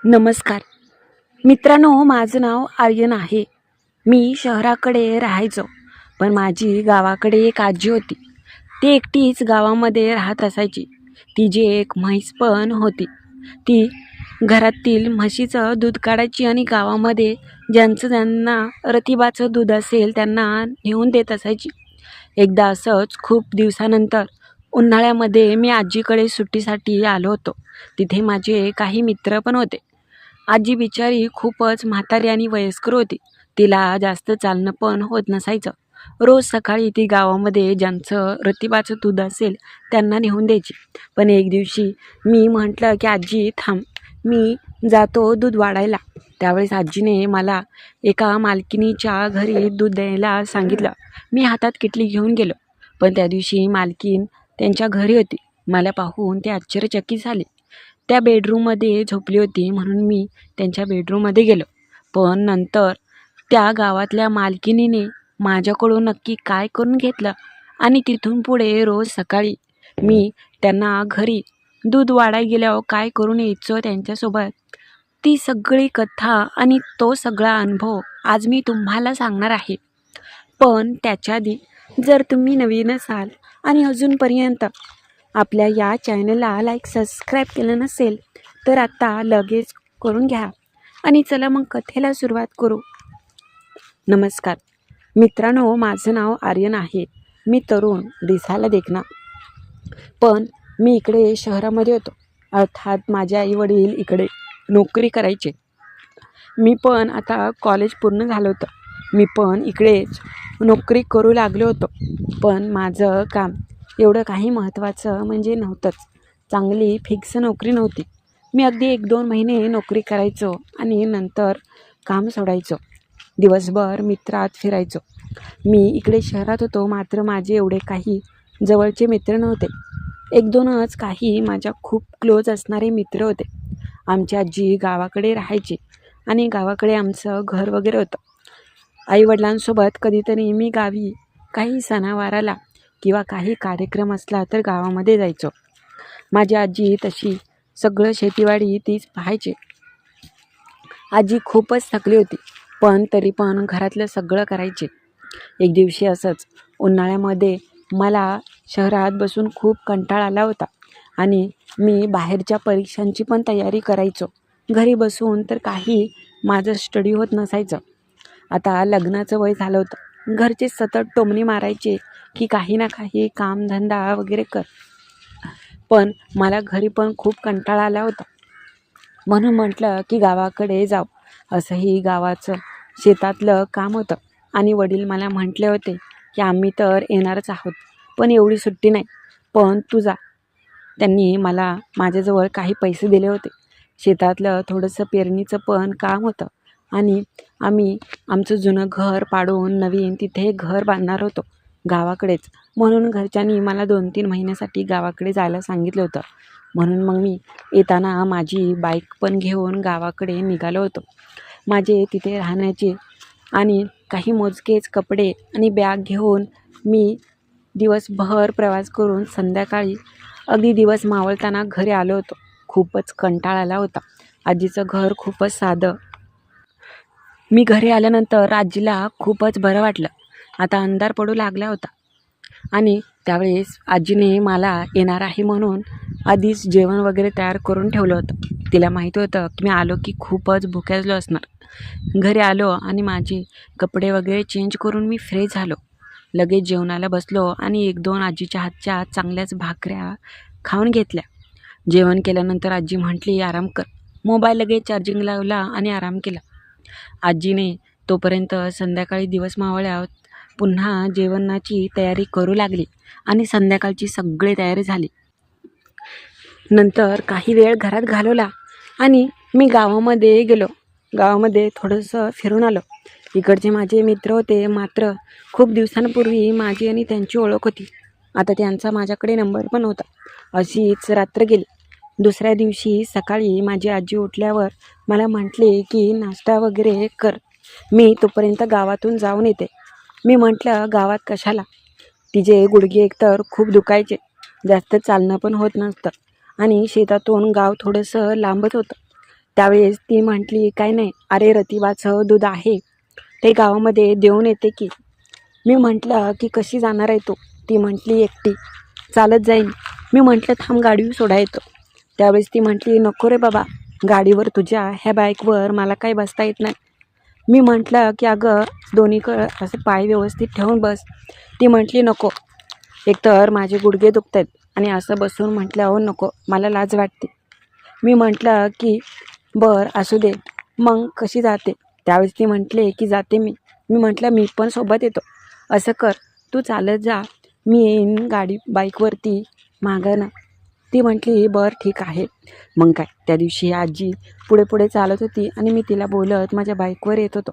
नमस्कार मित्रांनो, माझं नाव आर्यन आहे. मी शहराकडे राहायचो, पण माझी गावाकडे एक आजी होती. ती एकटीच गावामध्ये राहत असायची. तिची एक म्हैस पण होती. ती घरातील म्हशीचं दूध काढायची आणि गावामध्ये ज्यांना रतिबाचं दूध असेल त्यांना नेऊन देत असायची. एकदा असंच खूप दिवसानंतर उन्हाळ्यामध्ये मी आजीकडे सुट्टीसाठी आलो होतो. तिथे माझे काही मित्र पण होते. आजी बिचारी खूपच म्हातारी आणि वयस्कर होती. तिला जास्त चालणं पण होत नसायचं. रोज सकाळी ती गावामध्ये ज्यांचं रतिबाचं दूध असेल त्यांना नेऊन द्यायची. पण एक दिवशी मी म्हटलं की आजी थांब, मी जातो दूध वाढायला. त्यावेळेस आजीने मला एका मालकिनीच्या घरी दूध द्यायला सांगितलं. मी हातात किटली घेऊन गेलो, पण त्या दिवशी मालकीन त्यांच्या घरी होती. मला पाहून ते आश्चर्यचकित झाले. त्या बेडरूममध्ये झोपली होती, म्हणून मी त्यांच्या बेडरूममध्ये गेलो. पण नंतर त्या गावातल्या मालकिनीने माझ्याकडून नक्की काय करून घेतलं आणि तिथून पुढे रोज सकाळी मी त्यांना घरी दूध वाढायला गेल्यावर काय करून यायचो त्यांच्यासोबत, ती सगळी कथा आणि तो सगळा अनुभव आज मी तुम्हाला सांगणार आहे. पण त्याच्या आधी जर तुम्ही नवीन असाल आणि अजूनपर्यंत आपल्या या चॅनलला सबस्क्राईब केलं नसेल तर आता लगेच करून घ्या. आणि चला मग कथेला सुरुवात करू. नमस्कार मित्रांनो, माझं नाव आर्यन आहे. मी तरुण, दिसायला देखणा, पण मी इकडे शहरामध्ये होतो. अर्थात माझे आईवडील इकडे नोकरी करायचे. मी पण आता कॉलेज पूर्ण झालं होतं. मी पण इकडेच नोकरी करू लागलो होतो. पण माझं काम एवढं काही महत्त्वाचं म्हणजे नव्हतंच. चांगली फिक्स नोकरी नव्हती. मी अगदी 1-2 महिने नोकरी करायचो आणि नंतर काम सोडायचो. दिवसभर मित्रात फिरायचो. मी इकडे शहरात होतो, मात्र माझे एवढे काही जवळचे मित्र नव्हते. 1-2च काही माझ्या खूप क्लोज असणारे मित्र होते. आमची आजी गावाकडे राहायची आणि गावाकडे आमचं घर वगैरे होतं. आईवडिलांसोबत कधीतरी मी गावी काही सणावाराला किंवा काही कार्यक्रम असला तर गावामध्ये जायचो. माझी आजी तशी सगळं शेतीवाडी तीच पाहायची. आजी खूपच थकली होती, पण तरी पण घरातलं सगळं करायचे. एक दिवशी असंच उन्हाळ्यामध्ये मला शहरात बसून खूप कंटाळा आला होता आणि मी बाहेरच्या परीक्षांची पण तयारी करायचो. घरी बसून तर काही माझं स्टडी होत नसायचं. आता लग्नाचं वय झालं होतं. घरचे सतत टोमणी मारायचे की काही ना काही कामधंदा वगैरे कर. पण मला घरी पण खूप कंटाळा आला होता, म्हणून म्हटलं की गावाकडे जाऊ. असंही गावाचं शेतातलं काम होतं आणि वडील मला म्हटले होते की आम्ही तर येणारच आहोत, पण एवढी सुट्टी नाही, पण तू जा. त्यांनी मला माझ्याजवळ काही पैसे दिले होते. शेतातलं थोडंसं पेरणीचं पण काम होतं आणि आम्ही आमचं जुनं घर पाडून नवीन तिथे घर बांधणार होतो गावाकडेच. म्हणून घरच्यांनी मला 2-3 महिन्यासाठी गावाकडे जायला सांगितलं होतं. म्हणून मग मी येताना माझी बाईक पण घेऊन गावाकडे निघालो होतो. माझे तिथे राहण्याचे आणि काही मोजकेच कपडे आणि बॅग घेऊन मी दिवसभर प्रवास करून संध्याकाळी अगदी दिवस मावळताना घरी आलो होतो. खूपच कंटाळा आला होता. आजीचं घर खूपच साधं. मी घरी आल्यानंतर आजीला खूपच बरं वाटलं. आता अंधार पडू लागला होता आणि त्यावेळेस आजीने मला येणार आहे म्हणून आधीच जेवण वगैरे तयार करून ठेवलं होतं. तिला माहिती होतं की मी आलो की खूपच भुक्याजलो असणार. घरी आलो आणि माझे कपडे वगैरे चेंज करून मी फ्रेश झालो. लगेच जेवणाला बसलो आणि 1-2 आजीच्या हातच्या चांगल्याच भाकऱ्या खाऊन घेतल्या. जेवण केल्यानंतर आजी म्हटली आराम कर. मोबाईल लगेच चार्जिंग लावला आणि आराम केला. आजीने तोपर्यंत संध्याकाळी दिवस मावळ्यावर पुन्हा जेवणाची तयारी करू लागली आणि संध्याकाळची सगळी तयारी झाली. नंतर काही वेळ घरात घालवला आणि मी गावामध्ये गेलो. गावामध्ये थोडंसं फिरून आलो. इकडचे माझे मित्र होते, मात्र खूप दिवसांपूर्वी माझी आणि त्यांची ओळख होती. आता त्यांचा माझ्याकडे नंबर पण होता. अशीच रात्र गेली. दुसऱ्या दिवशी सकाळी माझी आजी उठल्यावर मला म्हटले की नाश्ता वगैरे कर, मी तोपर्यंत गावातून जाऊन येते. मी म्हटलं गावात कशाला. तिचे गुडघे एकतर खूप दुखायचे, जास्त चालणं पण होत नसतं आणि शेतातून गाव थोडंसं लांबच होतं. त्यावेळेस ती म्हटली, काय नाही, अरे रतिबाचं दूध आहे, ते गावामध्ये देऊन येते की. मी म्हटलं की कशी जाणार आहे तू? ती म्हटली एकटी, चालत जाईन. मी म्हटलं थांब, गाडी सोडा येतो. त्यावेळेस ती म्हटली, नको रे बाबा, गाडीवर तुझ्या ह्या बाईकवर मला काही बसता येत नाही. मी म्हटलं की अगं दोन्हीकडं असं पाय व्यवस्थित ठेवून बस. ती म्हटली नको, एकतर माझे गुडघे दुखत आहेत आणि असं बसून म्हटल्यावर नको, मला लाज वाटते. मी म्हटलं की बरं असू दे, मग कशी जाते? त्यावेळेस ती म्हटले की जाते मी. मी म्हटलं मी पण सोबत येतो. असं कर, तू चालत जा, मी येईन गाडी बाईकवरती मागं. ती म्हटली बरं ठीक आहे. मग काय, त्या दिवशी आजी पुढे पुढे चालत होती आणि मी तिला बोलत माझ्या बाईकवर येत होतो.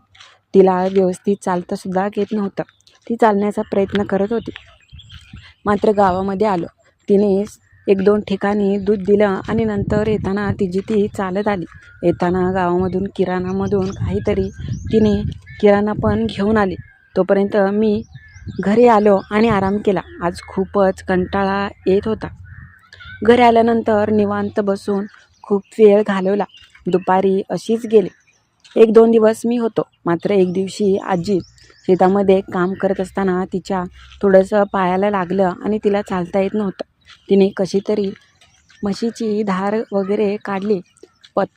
तिला व्यवस्थित चालतासुद्धा येत नव्हतं. ती चालण्याचा प्रयत्न करत होती. मात्र गावामध्ये आलो. तिने 1-2 ठिकाणी दूध दिलं आणि नंतर येताना तिची ती चालत आली. येताना गावामधून किराणामधून काहीतरी तिने किराणा पण घेऊन आली. तोपर्यंत मी घरी आलो आणि आराम केला. आज खूपच कंटाळा येत होता. घरी आल्यानंतर निवांत बसून खूप वेळ घालवला. दुपारी अशीच गेली. 1-2 दिवस मी होतो. मात्र एक दिवशी आजी शेतामध्ये काम करत असताना तिच्या थोडंसं पायाला लागलं आणि तिला चालता येत नव्हतं. तिने कशी तरी म्हशीची धार वगैरे काढली,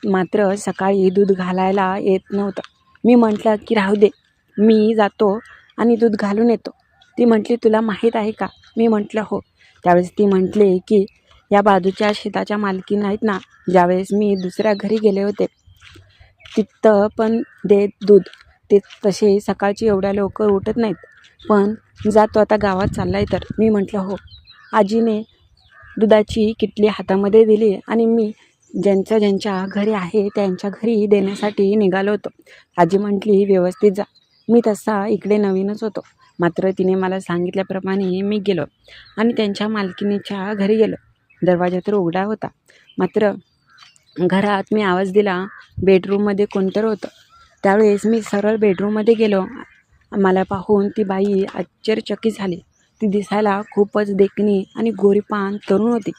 मात्र सकाळी दूध घालायला येत नव्हतं. मी म्हटलं की राहू दे, मी जातो आणि दूध घालून येतो. ती म्हटली तुला माहीत आहे का? मी म्हटलं हो. त्यावेळेस ती म्हटली की या बाजूच्या शेताच्या मालकीण आहेत ना, ज्यावेळेस मी दुसऱ्या घरी गेले होते तिथं पण देत दूध. ते तसे सकाळची एवढ्या लवकर उठत नाहीत, पण जातो आता गावात चाललाय तर. मी म्हटलं हो. आजीने दुधाची किटली हातामध्ये दिली आणि मी ज्यांच्या घरी आहे त्यांच्या घरी देण्यासाठी निघालो होतो. आजी म्हटली व्यवस्थित जा. मी तसा इकडे नवीनच होतो. मात्र तिने मला सांगितल्याप्रमाणे मी गेलो आणि त्यांच्या मालकिनीच्या घरी गेलो. दरवाजा तर उघडा होता. मात्र घरात मी आवाज दिला, बेडरूममध्ये कोणतरी होतं. त्यावेळेस मी सरळ बेडरूममध्ये गेलो. मला पाहून ती बाई आश्चर्यचकित झाली. ती दिसायला खूपच देखणी आणि गोरीपान तरुण होती.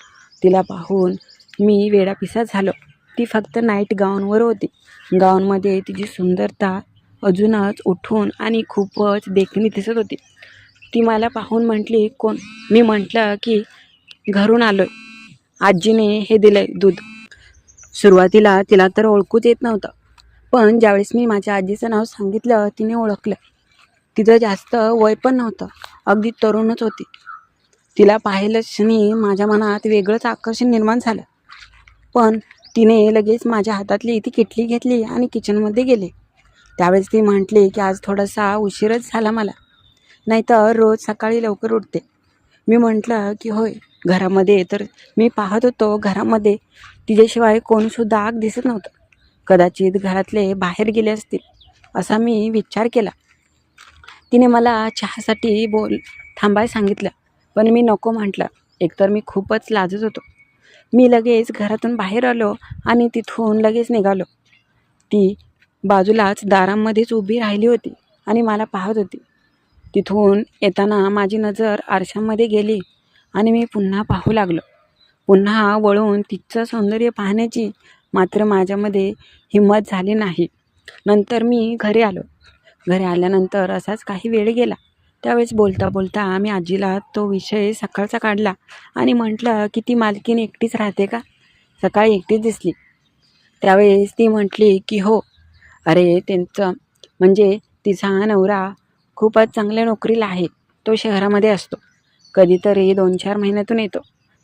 तिला पाहून मी वेडापिसा झालो. ती फक्त नाईट गाऊनवर होती. गाऊनमध्ये तिची सुंदरता अजूनच उठून आणि खूपच देखणी दिसत होती. ती मला पाहून म्हटली, कोण? मी म्हटलं की घरून आलोय, आजीने हे दिलंय दूध. सुरुवातीला तिला तर ओळखूच येत नव्हतं, पण ज्यावेळेस मी माझ्या आजीचं नाव सांगितलं तिने ओळखलं. तिचं जास्त वय पण नव्हतं, अगदी तरुणच होती. तिला पाहिल्याक्षणी माझ्या मनात वेगळंच आकर्षण निर्माण झालं. पण तिने लगेच माझ्या हातातली ती किटली घेतली आणि किचनमध्ये गेले. त्यावेळेस ती म्हटली की आज थोडासा उशीरच झाला मला, नाहीतर रोज सकाळी लवकर उठते. मी म्हटलं की होय. घरामध्ये तर मी पाहत होतो, घरामध्ये तिच्याशिवाय कोणीसुद्धा आग दिसत नव्हतं. कदाचित घरातले बाहेर गेले असतील असा मी विचार केला. तिने मला चहासाठी थांबायला सांगितलं, पण मी नको म्हटलं. एकतर मी खूपच लाजत होतो. मी लगेच घरातून बाहेर आलो आणि तिथून लगेच निघालो. ती बाजूलाच दारामध्येच उभी राहिली होती आणि मला पाहत होती. तिथून येताना माझी नजर आरशामध्ये गेली आणि मी पुन्हा पाहू लागलो. पुन्हा वळून तिचं सौंदर्य पाहण्याची मात्र माझ्यामध्ये हिंमत झाली नाही. नंतर मी घरी आलो. घरी आल्यानंतर असाच काही वेळ गेला. त्यावेळेस बोलता बोलता आम्ही आजीला तो विषय सकाळचा काढला आणि म्हटलं की ती मालकीण एकटीच राहते का? सकाळी एकटीच दिसली. त्यावेळेस ती म्हटली की हो, अरे त्यांचं म्हणजे तिचा नवरा खूपच चांगल्या नोकरीला आहे. तो शहरामध्ये असतो. कधीतरी 2-4 महिन्यातून येतो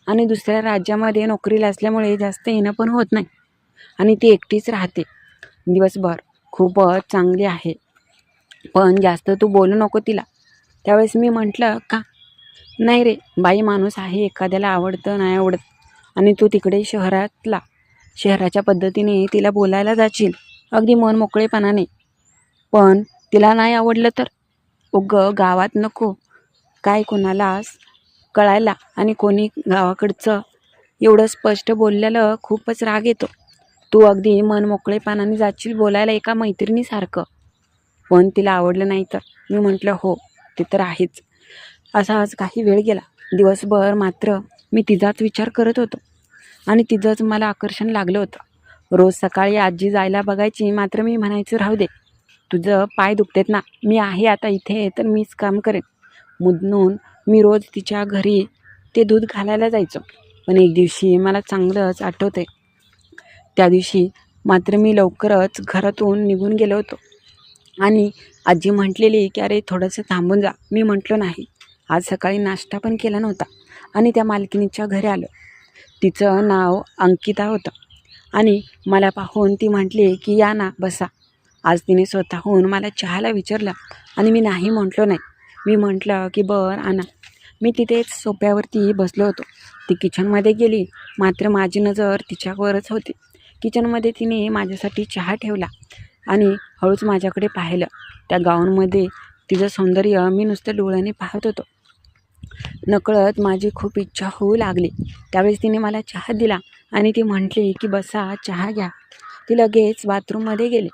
आणि दुसऱ्या राज्यामध्ये नोकरीला असल्यामुळे जास्त येणं पण होत नाही आणि ती एकटीच राहते दिवसभर. खूपच चांगली आहे, पण जास्त तू बोलू नको तिला. त्यावेळेस मी म्हटलं का? नाही रे, बाई माणूस आहे, एखाद्याला आवडतं नाही आवडत आणि तू तिकडे शहराच्या पद्धतीने तिला बोलायला जाशील अगदी मन मोकळेपणाने, पण तिला नाही आवडलं तर? गावात नको काय कोणाला कळायला, आणि कोणी गावाकडचं एवढं स्पष्ट बोललेलं खूपच राग येतो. तू अगदी मन मोकळेपणाने जाशील बोलायला एका मैत्रिणीसारखं, पण तिला आवडलं नाही तर? मी म्हटलं हो, ते तर आहेच. असाच काही वेळ गेला. दिवसभर मात्र मी तिचाच विचार करत होतो आणि तिचंच मला आकर्षण लागलं होतं. रोज सकाळी आजी जायला बघायची, मात्र मी म्हणायचं राहू दे, तुझं पाय दुखतेत ना, मी आहे आता इथे तर मीच काम करेन. म्हणून मी रोज तिच्या घरी ते दूध घालायला जायचो. पण एक दिवशी मला चांगलंच आठवतंय, त्या दिवशी मात्र मी लवकरच घरातून निघून गेलो होतो आणि आजी म्हटलेली की अरे थोडंसं थांबून जा. मी म्हटलो नाही, आज सकाळी नाश्ता पण केला नव्हता आणि त्या मालकिनीच्या घरी आलो. तिचं नाव अंकिता होतं आणि मला पाहून ती म्हटली की या ना बसा. आज तिने स्वतःहून मला चहाला विचारलं आणि मी नाही म्हटलो नाही. मी म्हटलं की बरं आणा. मी तिथेच सोफ्यावरती बसलो होतो. ती किचनमध्ये गेली, मात्र माझी नजर तिच्यावरच होती. किचनमध्ये तिने माझ्यासाठी चहा ठेवला आणि हळूच माझ्याकडे पाहिलं. त्या गाऊनमध्ये तिचं सौंदर्य मी नुसतं डोळ्याने पाहत होतो. नकळत माझी खूप इच्छा होऊ लागली. त्यावेळेस तिने मला चहा दिला आणि ती म्हटली की बसा चहा घ्या. ती लगेच बाथरूममध्ये गेली.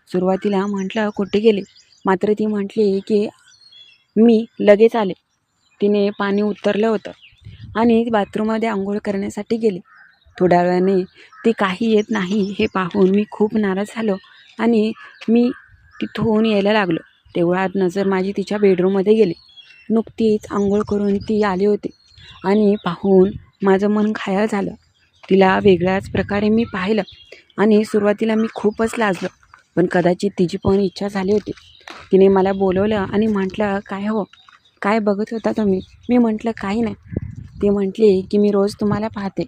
सुरुवातीला म्हटलं कुठे गेली, मात्र ती म्हटली की मी लगेच आले. तिने पाणी उतरलं होतं आणि बाथरूममध्ये आंघोळ करण्यासाठी गेली. थोड्या वेळाने ती काही येत नाही हे पाहून मी खूप नाराज झालो आणि मी तिथून यायला लागलो. तेवढ्यात नजर माझी तिच्या बेडरूममध्ये गेली. नुकतीच आंघोळ करून ती आली होती आणि पाहून माझं मन घायाळ झालं. तिला वेगळ्याच प्रकारे मी पाहिलं आणि सुरुवातीला मी खूपच लाजलो, पण कदाचित तिची पण इच्छा झाली होती. तिने मला बोलवलं आणि म्हटलं काय हो, काय बघत होता तुम्ही? मी म्हटलं काही नाही. ती म्हटली की मी रोज तुम्हाला पाहते,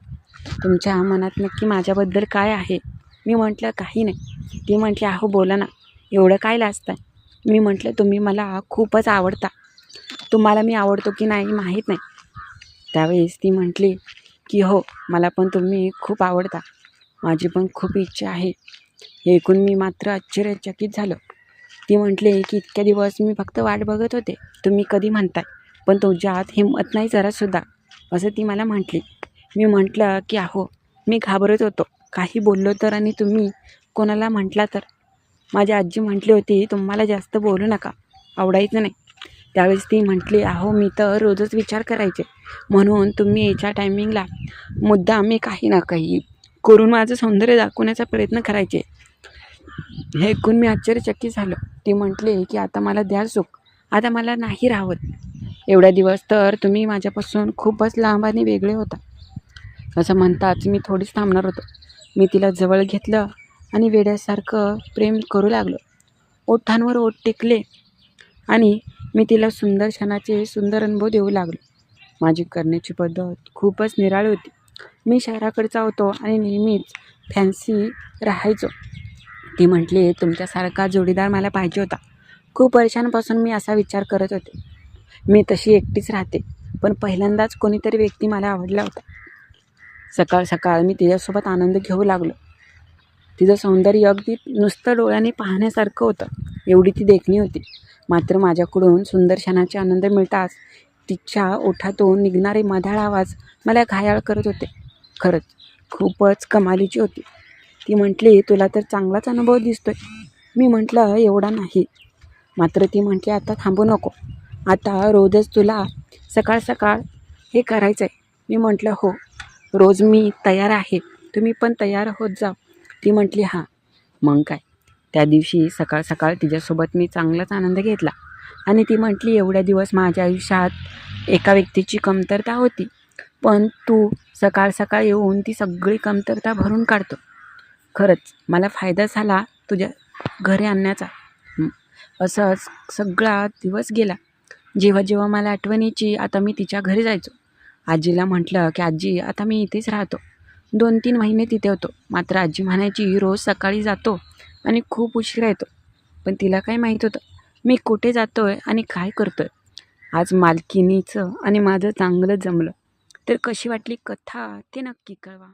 तुमच्या मनात नक्की माझ्याबद्दल काय आहे? मी म्हटलं काही नाही. ती म्हटली अहो बोला ना, एवढं काय लाजताय? मी म्हटलं तुम्ही मला खूपच आवडता. तुम्हाला मी आवडतो की नाही माहीत नाही. त्यावेळेस ती म्हटली की हो, मला पण तुम्ही खूप आवडता. माझी पण खूप इच्छा आहे. हे ऐकून मी मात्र आश्चर्यचकित झालो. ती म्हटली की इतक्या दिवस मी फक्त वाट बघत होते, तुम्ही कधी म्हणताय, पण तुमच्यात हिंमत नाही जरासुद्धा, असं ती मला म्हटली. मी म्हटलं की अहो मी घाबरत होतो, काही बोललो तर आणि तुम्ही कोणाला म्हटला तर. माझी आजी म्हटली होती तुम्हाला जास्त बोलू नका, आवडायचं नाही. त्यावेळेस ती म्हटली अहो मी तर रोजच विचार करायचे, म्हणून तुम्ही याच्या टायमिंगला मुद्दाम मी काही ना काही करून माझं सौंदर्य दाखवण्याचा प्रयत्न करायचे. हे ऐकून मी आश्चर्यचकित झालो. ती म्हटली की आता मला द्या सुख, आता मला नाही राहत. एवढ्या दिवस तर तुम्ही माझ्यापासून खूपच लांब आणि वेगळे होता. असं म्हणताच मी थोडीच थांबणार होतो. मी तिला जवळ घेतलं आणि वेड्यासारखं प्रेम करू लागलो. ओठांवर ओठ टेकले आणि मी तिला सुंदर क्षणाचे सुंदर अनुभव देऊ लागलो. माझी करण्याची पद्धत खूपच निराळी होती. मी शहराकडचा होतो आणि नेहमीच फॅन्सी राहायचो. ती म्हटली तुमच्यासारखा जोडीदार मला पाहिजे होता. खूप वर्षांपासून मी असा विचार करत होते. मी तशी एकटीच राहते, पण पहिल्यांदाच कोणीतरी व्यक्ती मला आवडला होता. सकाळ सकाळ मी तिच्यासोबत आनंद घेऊ लागलो. तिचं सौंदर्य अगदी नुसतं डोळ्याने पाहण्यासारखं होतं, एवढी ती देखणी होती. मात्र माझ्याकडून सुंदर क्षणाचे आनंद मिळताच तिच्या ओठातून निघणारे मधाळ आवाज मला घायाळ करत होते. खरंच खूपच कमालीची होती. ती म्हटली तुला तर चांगलाच अनुभव दिसतोय. मी म्हटलं एवढा नाही. मात्र ती म्हटली आता थांबू नको, आता रोजच तुला सकाळ सकाळ हे करायचं आहे. मी म्हटलं हो, रोज मी तयार आहे, तुम्ही पण तयार होत जा. ती म्हटली हां. मग काय, त्या दिवशी सकाळ सकाळ तिच्यासोबत मी चांगलाच आनंद घेतला आणि ती म्हटली एवढ्या दिवस माझ्या आयुष्यात एका व्यक्तीची कमतरता होती, पण तू सकाळ सकाळ येऊन ती सगळी कमतरता भरून काढतो. खरंच मला फायदा झाला तुझ्या घरी आणण्याचा. असंच सगळा दिवस गेला. जेव्हा जेव्हा मला आठवण यायची आता मी तिच्या घरी जायचो. आजीला म्हटलं की आजी आता मी इथेच राहतो. 2-3 महिने तिथे होतो. मात्र आजी म्हणायची रोज सकाळी जातो आणि खूप उशिरा येतो. पण तिला काय माहीत होतं मी कुठे जातोय आणि काय करतोय. आज मालकिनीचं आणि माझं चांगलं जमलं. तर कशी वाटली कथा ते नक्की कळवा.